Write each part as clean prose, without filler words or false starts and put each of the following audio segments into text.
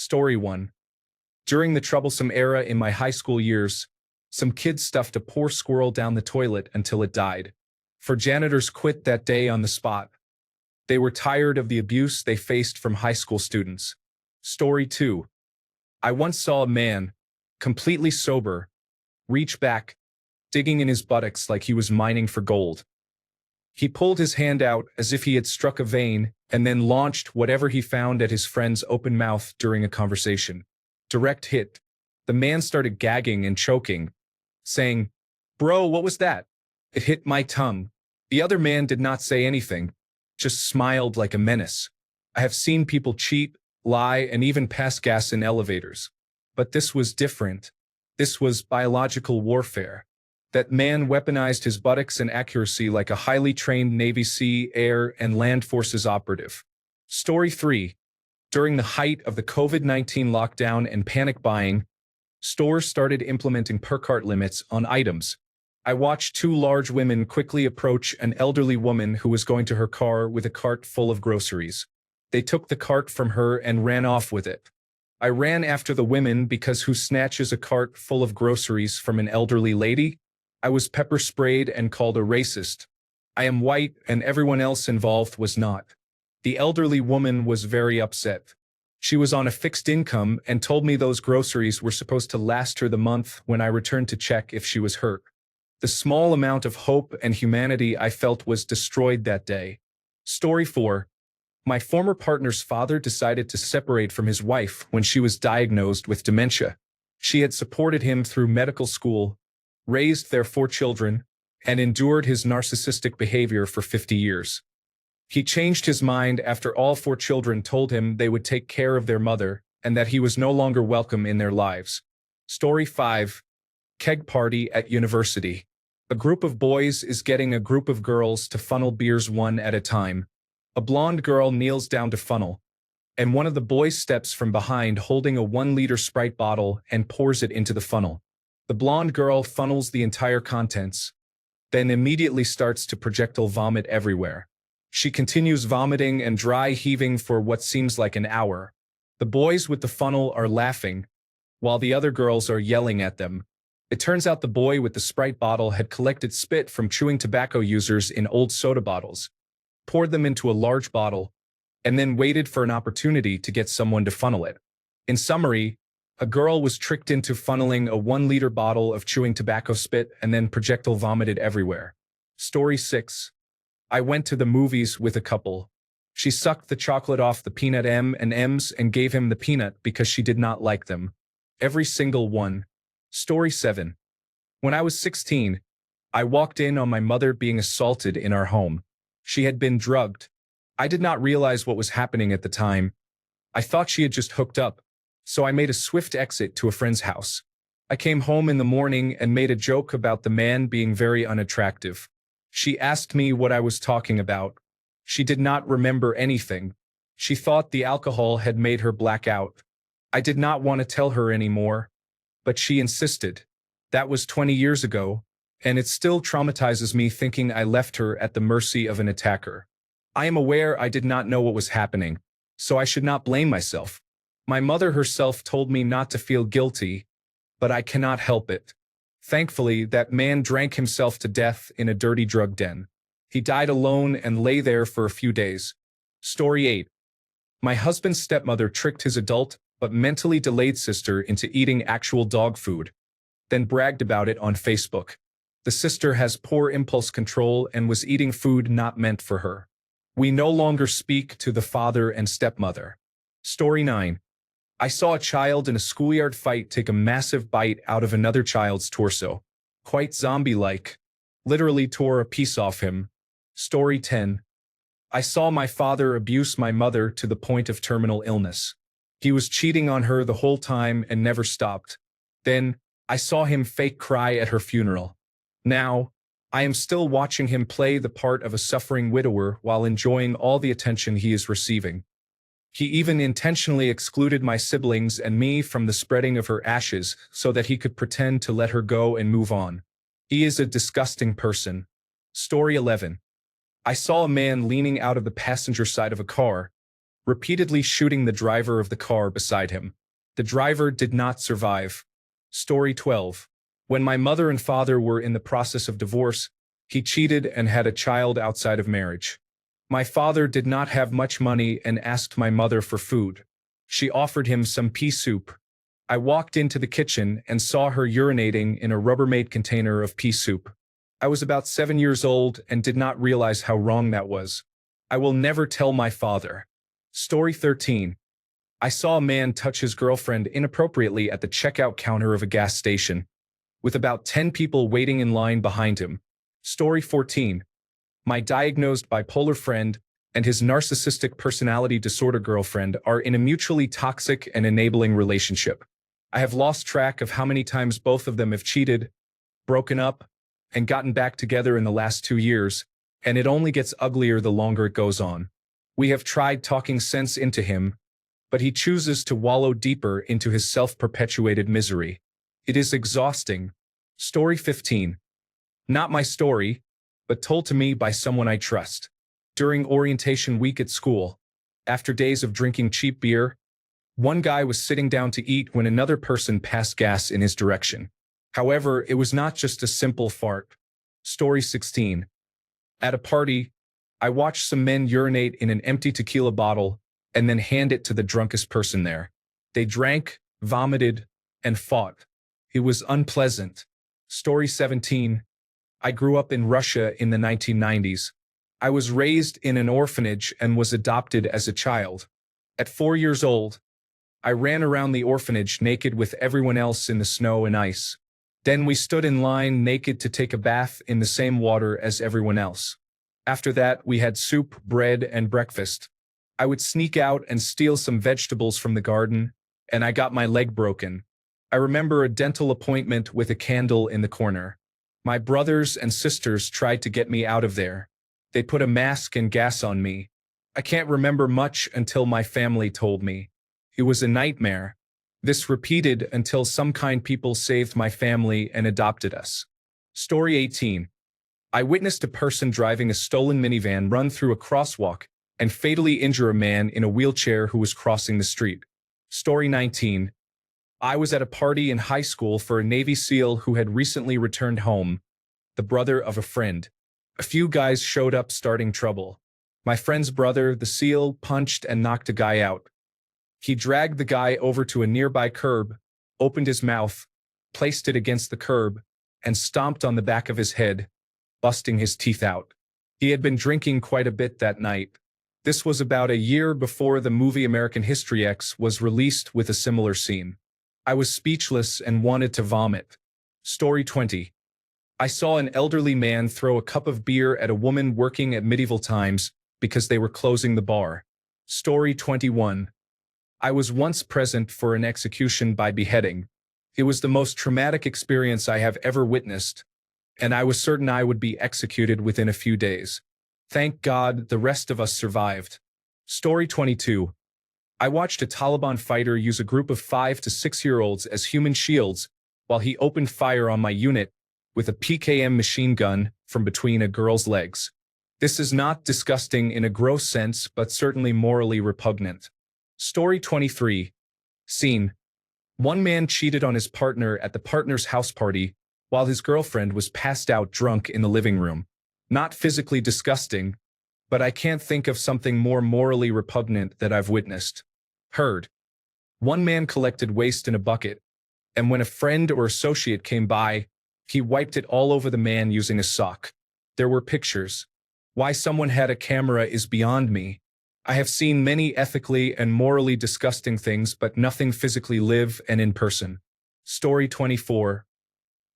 Story 1. During the troublesome era in my high school years, some kids stuffed a poor squirrel down the toilet until it died. Four janitors quit that day on the spot. They were tired of the abuse they faced from high school students. Story 2. I once saw a man, completely sober, reach back, digging in his buttocks like he was mining for gold. He pulled his hand out as if he had struck a vein and then launched whatever he found at his friend's open mouth during a conversation. Direct hit. The man started gagging and choking, saying, "Bro, what was that?" It hit my tongue. The other man did not say anything, just smiled like a menace. I have seen people cheat, lie, and even pass gas in elevators. But this was different. This was biological warfare. That man weaponized his buttocks and accuracy like a highly trained Navy Sea, Air, and Land Forces operative. Story 3. During the height of the COVID-19 lockdown and panic buying, stores started implementing per cart limits on items. I watched two large women quickly approach an elderly woman who was going to her car with a cart full of groceries. They took the cart from her and ran off with it. I ran after the women because who snatches a cart full of groceries from an elderly lady? I was pepper sprayed and called a racist. I am white and everyone else involved was not. The elderly woman was very upset. She was on a fixed income and told me those groceries were supposed to last her the month when I returned to check if she was hurt. The small amount of hope and humanity I felt was destroyed that day. Story 4. My former partner's father decided to separate from his wife when she was diagnosed with dementia. She had supported him through medical school, raised their 4 children, and endured his narcissistic behavior for 50 years. He changed his mind after all 4 children told him they would take care of their mother and that he was no longer welcome in their lives. Story 5. Keg party at university. A group of boys is getting a group of girls to funnel beers one at a time. A blonde girl kneels down to funnel, and one of the boys steps from behind holding a 1-liter Sprite bottle and pours it into the funnel. The blonde girl funnels the entire contents, then immediately starts to projectile vomit everywhere. She continues vomiting and dry heaving for what seems like an hour. The boys with the funnel are laughing, while the other girls are yelling at them. It turns out the boy with the Sprite bottle had collected spit from chewing tobacco users in old soda bottles, poured them into a large bottle, and then waited for an opportunity to get someone to funnel it. In summary, a girl was tricked into funneling a 1-liter bottle of chewing tobacco spit and then projectile vomited everywhere. Story 6. I went to the movies with a couple. She sucked the chocolate off the peanut M&Ms and gave him the peanut because she did not like them. Every single one. Story 7. When I was 16, I walked in on my mother being assaulted in our home. She had been drugged. I did not realize what was happening at the time. I thought she had just hooked up, so I made a swift exit to a friend's house. I came home in the morning and made a joke about the man being very unattractive. She asked me what I was talking about. She did not remember anything. She thought the alcohol had made her black out. I did not want to tell her anymore, but she insisted. That was 20 years ago, and it still traumatizes me thinking I left her at the mercy of an attacker. I am aware I did not know what was happening, so I should not blame myself. My mother herself told me not to feel guilty, but I cannot help it. Thankfully, that man drank himself to death in a dirty drug den. He died alone and lay there for a few days. Story 8. My husband's stepmother tricked his adult but mentally delayed sister into eating actual dog food, then bragged about it on Facebook. The sister has poor impulse control and was eating food not meant for her. We no longer speak to the father and stepmother. Story 9. I saw a child in a schoolyard fight take a massive bite out of another child's torso. Quite zombie-like. Literally tore a piece off him. Story 10. I saw my father abuse my mother to the point of terminal illness. He was cheating on her the whole time and never stopped. Then, I saw him fake cry at her funeral. Now, I am still watching him play the part of a suffering widower while enjoying all the attention he is receiving. He even intentionally excluded my siblings and me from the spreading of her ashes so that he could pretend to let her go and move on. He is a disgusting person. Story 11. I saw a man leaning out of the passenger side of a car, repeatedly shooting the driver of the car beside him. The driver did not survive. Story 12. When my mother and father were in the process of divorce, he cheated and had a child outside of marriage. My father did not have much money and asked my mother for food. She offered him some pea soup. I walked into the kitchen and saw her urinating in a Rubbermaid container of pea soup. I was about 7 years old and did not realize how wrong that was. I will never tell my father. Story 13. I saw a man touch his girlfriend inappropriately at the checkout counter of a gas station, with about 10 people waiting in line behind him. Story 14. My diagnosed bipolar friend and his narcissistic personality disorder girlfriend are in a mutually toxic and enabling relationship. I have lost track of how many times both of them have cheated, broken up, and gotten back together in the last 2 years, and it only gets uglier the longer it goes on. We have tried talking sense into him, but he chooses to wallow deeper into his self-perpetuated misery. It is exhausting. Story 15. Not my story, but told to me by someone I trust. During orientation week at school, after days of drinking cheap beer, one guy was sitting down to eat when another person passed gas in his direction. However, it was not just a simple fart. Story 16. At a party, I watched some men urinate in an empty tequila bottle and then hand it to the drunkest person there. They drank, vomited, and fought. It was unpleasant. Story 17. I grew up in Russia in the 1990s. I was raised in an orphanage and was adopted as a child. At 4 years old, I ran around the orphanage naked with everyone else in the snow and ice. Then we stood in line naked to take a bath in the same water as everyone else. After that, we had soup, bread, and breakfast. I would sneak out and steal some vegetables from the garden, and I got my leg broken. I remember a dental appointment with a candle in the corner. My brothers and sisters tried to get me out of there. They put a mask and gas on me. I can't remember much until my family told me. It was a nightmare. This repeated until some kind people saved my family and adopted us. Story 18. I witnessed a person driving a stolen minivan run through a crosswalk and fatally injure a man in a wheelchair who was crossing the street. Story 19. I was at a party in high school for a Navy SEAL who had recently returned home, the brother of a friend. A few guys showed up starting trouble. My friend's brother, the SEAL, punched and knocked a guy out. He dragged the guy over to a nearby curb, opened his mouth, placed it against the curb, and stomped on the back of his head, busting his teeth out. He had been drinking quite a bit that night. This was about a year before the movie American History X was released with a similar scene. I was speechless and wanted to vomit. Story 20. I saw an elderly man throw a cup of beer at a woman working at medieval times because they were closing the bar. Story 21. I was once present for an execution by beheading. It was the most traumatic experience I have ever witnessed, and I was certain I would be executed within a few days. Thank God the rest of us survived. Story 22. I watched a Taliban fighter use a group of 5 to 6-year-olds as human shields while he opened fire on my unit with a PKM machine gun from between a girl's legs. This is not disgusting in a gross sense, but certainly morally repugnant. Story 23. Scene. One man cheated on his partner at the partner's house party while his girlfriend was passed out drunk in the living room. Not physically disgusting, but I can't think of something more morally repugnant that I've witnessed. Heard. One man collected waste in a bucket, and when a friend or associate came by, he wiped it all over the man using a sock. There were pictures. Why someone had a camera is beyond me. I have seen many ethically and morally disgusting things, but nothing physically live and in person. Story 24.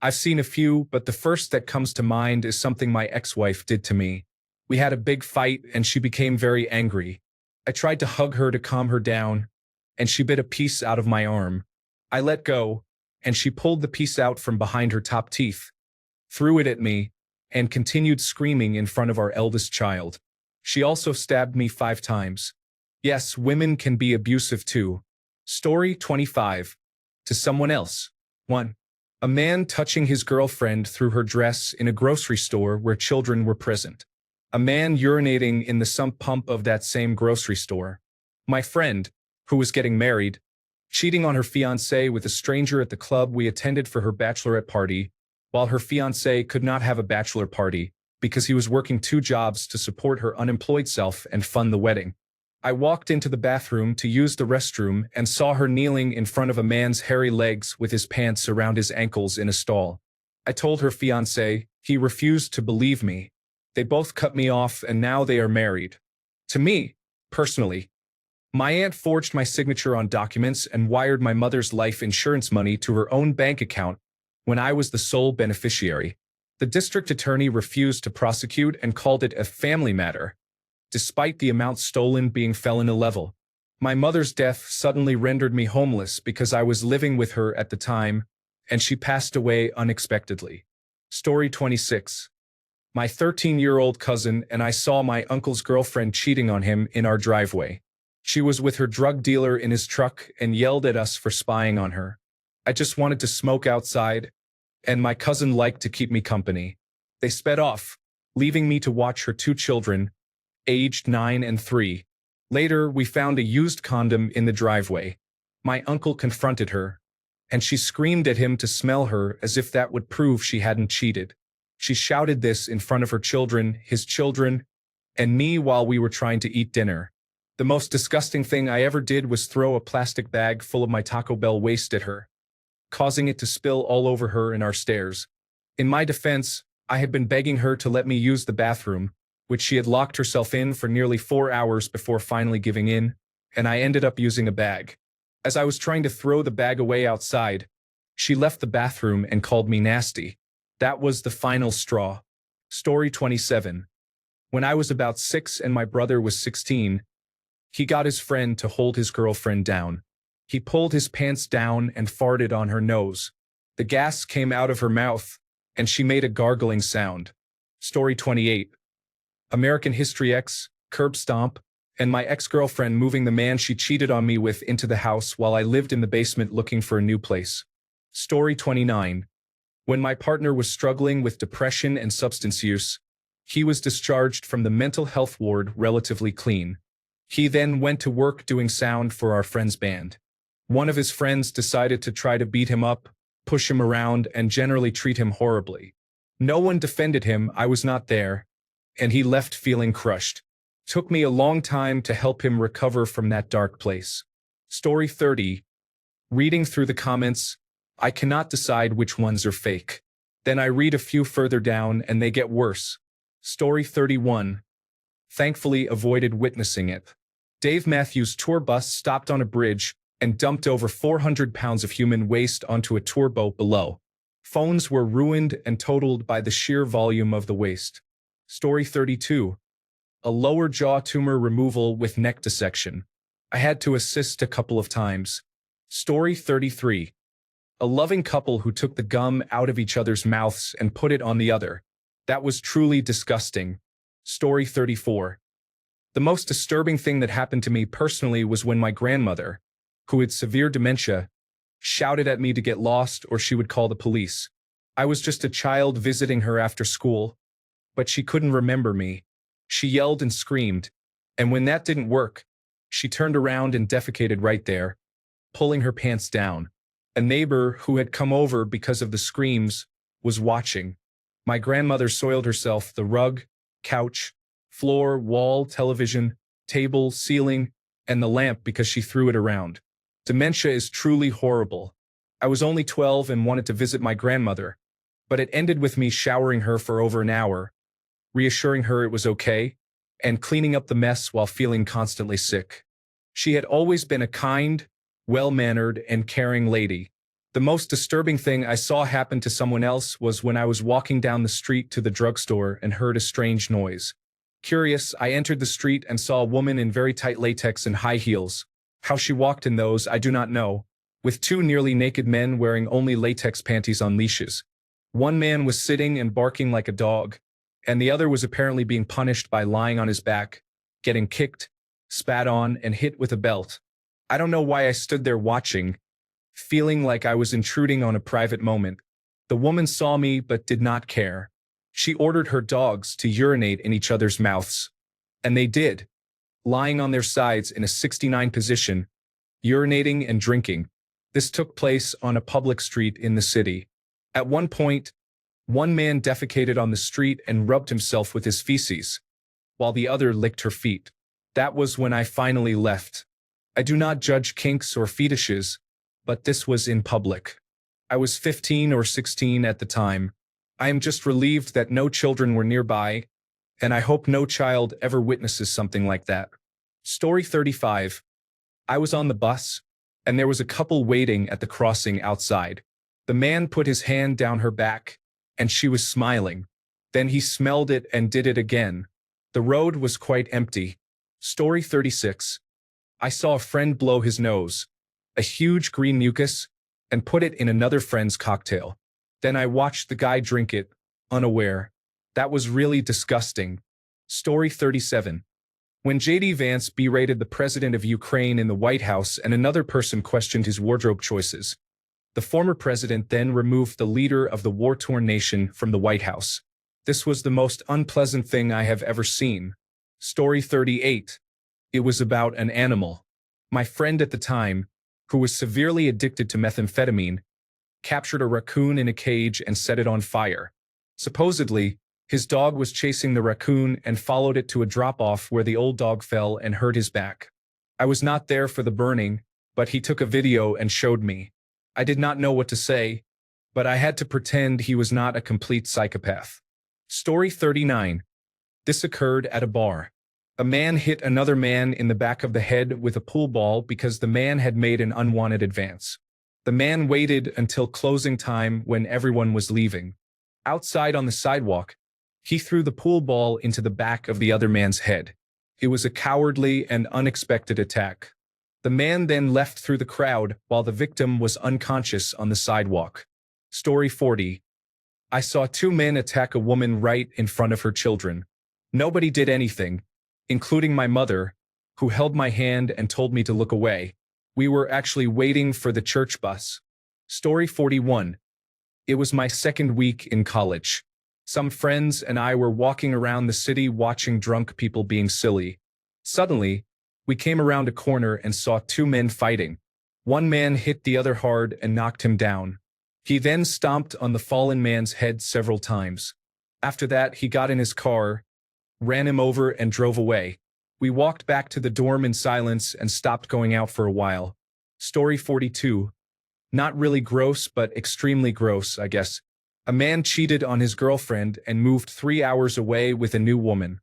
I've seen a few, but the first that comes to mind is something my ex-wife did to me. We had a big fight and she became very angry. I tried to hug her to calm her down, and she bit a piece out of my arm. I let go, and she pulled the piece out from behind her top teeth, threw it at me, and continued screaming in front of our eldest child. She also stabbed me 5 times. Yes, women can be abusive too. Story 25. To someone else. 1. A man touching his girlfriend through her dress in a grocery store where children were present. A man urinating in the sump pump of that same grocery store. My friend, who was getting married, cheating on her fiancé with a stranger at the club we attended for her bachelorette party, while her fiancé could not have a bachelor party because he was working two jobs to support her unemployed self and fund the wedding. I walked into the bathroom to use the restroom and saw her kneeling in front of a man's hairy legs with his pants around his ankles in a stall. I told her fiancé. He refused to believe me. They both cut me off and now they are married. To me, personally, my aunt forged my signature on documents and wired my mother's life insurance money to her own bank account when I was the sole beneficiary. The district attorney refused to prosecute and called it a family matter, despite the amount stolen being felony level. My mother's death suddenly rendered me homeless because I was living with her at the time, and she passed away unexpectedly. Story 26. My 13-year-old cousin and I saw my uncle's girlfriend cheating on him in our driveway. She was with her drug dealer in his truck and yelled at us for spying on her. I just wanted to smoke outside, and my cousin liked to keep me company. They sped off, leaving me to watch her two children, aged 9 and 3. Later, we found a used condom in the driveway. My uncle confronted her, and she screamed at him to smell her as if that would prove she hadn't cheated. She shouted this in front of her children, his children, and me while we were trying to eat dinner. The most disgusting thing I ever did was throw a plastic bag full of my Taco Bell waste at her, causing it to spill all over her and our stairs. In my defense, I had been begging her to let me use the bathroom, which she had locked herself in for nearly 4 hours before finally giving in, and I ended up using a bag. As I was trying to throw the bag away outside, she left the bathroom and called me nasty. That was the final straw. Story 27. When I was about 6 and my brother was 16, he got his friend to hold his girlfriend down. He pulled his pants down and farted on her nose. The gas came out of her mouth, and she made a gargling sound. Story 28. American History X, curb stomp, and my ex-girlfriend moving the man she cheated on me with into the house while I lived in the basement looking for a new place. Story 29. When my partner was struggling with depression and substance use, he was discharged from the mental health ward relatively clean. He then went to work doing sound for our friend's band. One of his friends decided to try to beat him up, push him around, and generally treat him horribly. No one defended him, I was not there, and he left feeling crushed. Took me a long time to help him recover from that dark place. Story 30. Reading through the comments, I cannot decide which ones are fake. Then I read a few further down and they get worse. Story 31. Thankfully avoided witnessing it. Dave Matthews' tour bus stopped on a bridge and dumped over 400 pounds of human waste onto a tour boat below. Phones were ruined and totaled by the sheer volume of the waste. Story 32. A lower jaw tumor removal with neck dissection. I had to assist a couple of times. Story 33. A loving couple who took the gum out of each other's mouths and put it on the other. That was truly disgusting. Story 34. The most disturbing thing that happened to me personally was when my grandmother, who had severe dementia, shouted at me to get lost or she would call the police. I was just a child visiting her after school, but she couldn't remember me. She yelled and screamed, and when that didn't work, she turned around and defecated right there, pulling her pants down. A neighbor who had come over because of the screams was watching. My grandmother soiled herself the rug, couch, floor, wall, television, table, ceiling, and the lamp because she threw it around. Dementia is truly horrible. I was only 12 and wanted to visit my grandmother, but it ended with me showering her for over an hour, reassuring her it was okay, and cleaning up the mess while feeling constantly sick. She had always been a kind, well-mannered, and caring lady. The most disturbing thing I saw happen to someone else was when I was walking down the street to the drugstore and heard a strange noise. Curious, I entered the street and saw a woman in very tight latex and high heels. How she walked in those, I do not know, with two nearly naked men wearing only latex panties on leashes. One man was sitting and barking like a dog, and the other was apparently being punished by lying on his back, getting kicked, spat on, and hit with a belt. I don't know why I stood there watching, feeling like I was intruding on a private moment. The woman saw me but did not care. She ordered her dogs to urinate in each other's mouths. And they did. lying on their sides in a 69 position, urinating and drinking. This took place on a public street in the city. At one point, one man defecated on the street and rubbed himself with his feces, while the other licked her feet. That was when I finally left. I do not judge kinks or fetishes, but this was in public. I was 15 or 16 at the time. I am just relieved that no children were nearby, and I hope no child ever witnesses something like that. Story 35. I was on the bus, and there was a couple waiting at the crossing outside. The man put his hand down her back, and she was smiling. Then he smelled it and did it again. The road was quite empty. Story 36. I saw a friend blow his nose, a huge green mucus, and put it in another friend's cocktail. Then I watched the guy drink it, unaware. That was really disgusting. Story 37. When J.D. Vance berated the president of Ukraine in the White House and another person questioned his wardrobe choices, the former president then removed the leader of the war-torn nation from the White House. This was the most unpleasant thing I have ever seen. Story 38. It was about an animal. My friend at the time, who was severely addicted to methamphetamine, captured a raccoon in a cage and set it on fire. Supposedly, his dog was chasing the raccoon and followed it to a drop-off where the old dog fell and hurt his back. I was not there for the burning, but he took a video and showed me. I did not know what to say, but I had to pretend he was not a complete psychopath. Story 39. This occurred at a bar. A man hit another man in the back of the head with a pool ball because the man had made an unwanted advance. The man waited until closing time when everyone was leaving. Outside on the sidewalk, he threw the pool ball into the back of the other man's head. It was a cowardly and unexpected attack. The man then left through the crowd while the victim was unconscious on the sidewalk. Story 40. I saw two men attack a woman right in front of her children. Nobody did anything, including my mother, who held my hand and told me to look away. We were actually waiting for the church bus. Story 41. It was my second week in college. Some friends and I were walking around the city watching drunk people being silly. Suddenly, we came around a corner and saw two men fighting. One man hit the other hard and knocked him down. He then stomped on the fallen man's head several times. After that, he got in his car, ran him over, and drove away. We walked back to the dorm in silence and stopped going out for a while. Story 42. Not really gross, but extremely gross, I guess. A man cheated on his girlfriend and moved 3 hours away with a new woman.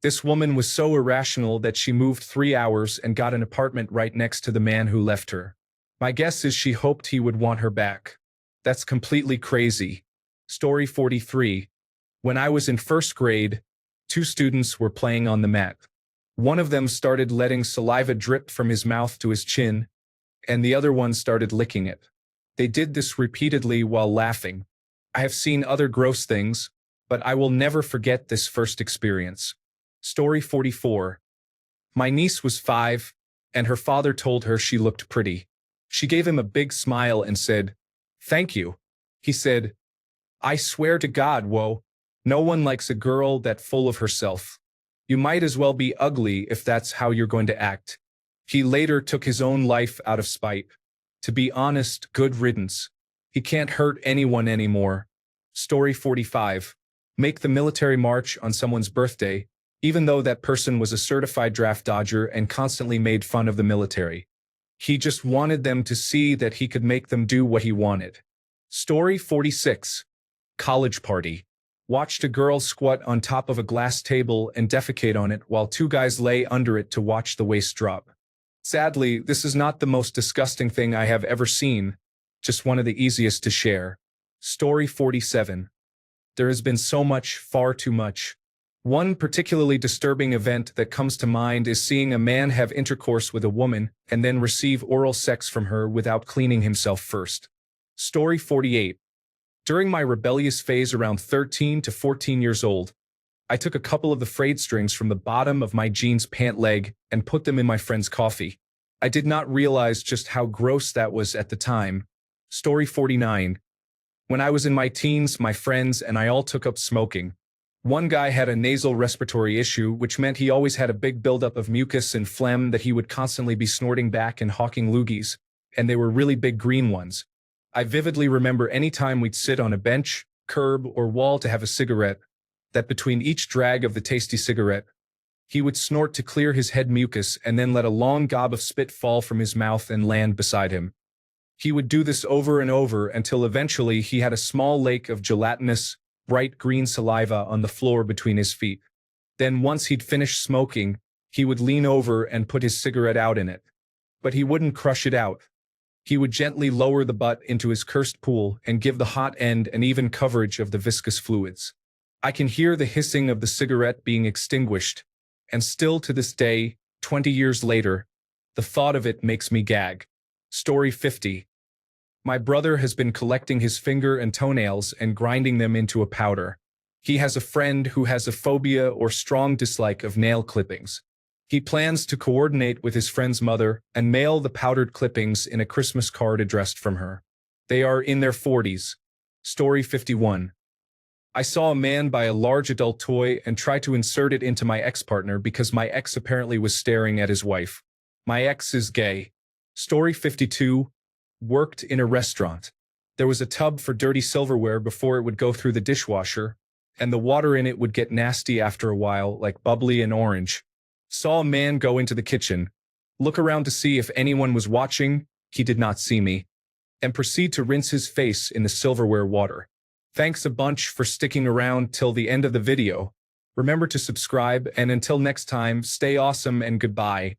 This woman was so irrational that she moved 3 hours and got an apartment right next to the man who left her. My guess is she hoped he would want her back. That's completely crazy. Story 43. When I was in first grade, two students were playing on the mat. One of them started letting saliva drip from his mouth to his chin, and the other one started licking it. They did this repeatedly while laughing. I have seen other gross things, but I will never forget this first experience. Story 44. My niece was 5, and her father told her she looked pretty. She gave him a big smile and said, "Thank you." He said, "I swear to God, whoa, no one likes a girl that full of herself. You might as well be ugly if that's how you're going to act." He later took his own life out of spite. To be honest, good riddance. He can't hurt anyone anymore. Story 45. Make the military march on someone's birthday, even though that person was a certified draft dodger and constantly made fun of the military. He just wanted them to see that he could make them do what he wanted. Story 46. College party. Watched a girl squat on top of a glass table and defecate on it while two guys lay under it to watch the waste drop. Sadly, this is not the most disgusting thing I have ever seen, just one of the easiest to share. Story 47. There has been so much, far too much. One particularly disturbing event that comes to mind is seeing a man have intercourse with a woman and then receive oral sex from her without cleaning himself first. Story 48. During my rebellious phase around 13 to 14 years old, I took a couple of the frayed strings from the bottom of my jeans pant leg and put them in my friend's coffee. I did not realize just how gross that was at the time. Story 49. When I was in my teens, my friends and I all took up smoking. One guy had a nasal respiratory issue, which meant he always had a big buildup of mucus and phlegm that he would constantly be snorting back and hawking loogies, and they were really big green ones. I vividly remember any time we'd sit on a bench, curb, or wall to have a cigarette, that between each drag of the tasty cigarette, he would snort to clear his head mucus and then let a long gob of spit fall from his mouth and land beside him. He would do this over and over until eventually he had a small lake of gelatinous, bright green saliva on the floor between his feet. Then once he'd finished smoking, he would lean over and put his cigarette out in it. But he wouldn't crush it out. He would gently lower the butt into his cursed pool and give the hot end an even coverage of the viscous fluids. I can hear the hissing of the cigarette being extinguished, and still to this day, 20 years later, the thought of it makes me gag. Story 50. My brother has been collecting his finger and toenails and grinding them into a powder. He has a friend who has a phobia or strong dislike of nail clippings. He plans to coordinate with his friend's mother and mail the powdered clippings in a Christmas card addressed from her. They are in their 40s. Story 51. I saw a man buy a large adult toy and try to insert it into my ex-partner because my ex apparently was staring at his wife. My ex is gay. Story 52. Worked in a restaurant. There was a tub for dirty silverware before it would go through the dishwasher, and the water in it would get nasty after a while, like bubbly and orange. Saw a man go into the kitchen, look around to see if anyone was watching, he did not see me, and proceed to rinse his face in the silverware water. Thanks a bunch for sticking around till the end of the video. Remember to subscribe, and until next time, stay awesome and goodbye.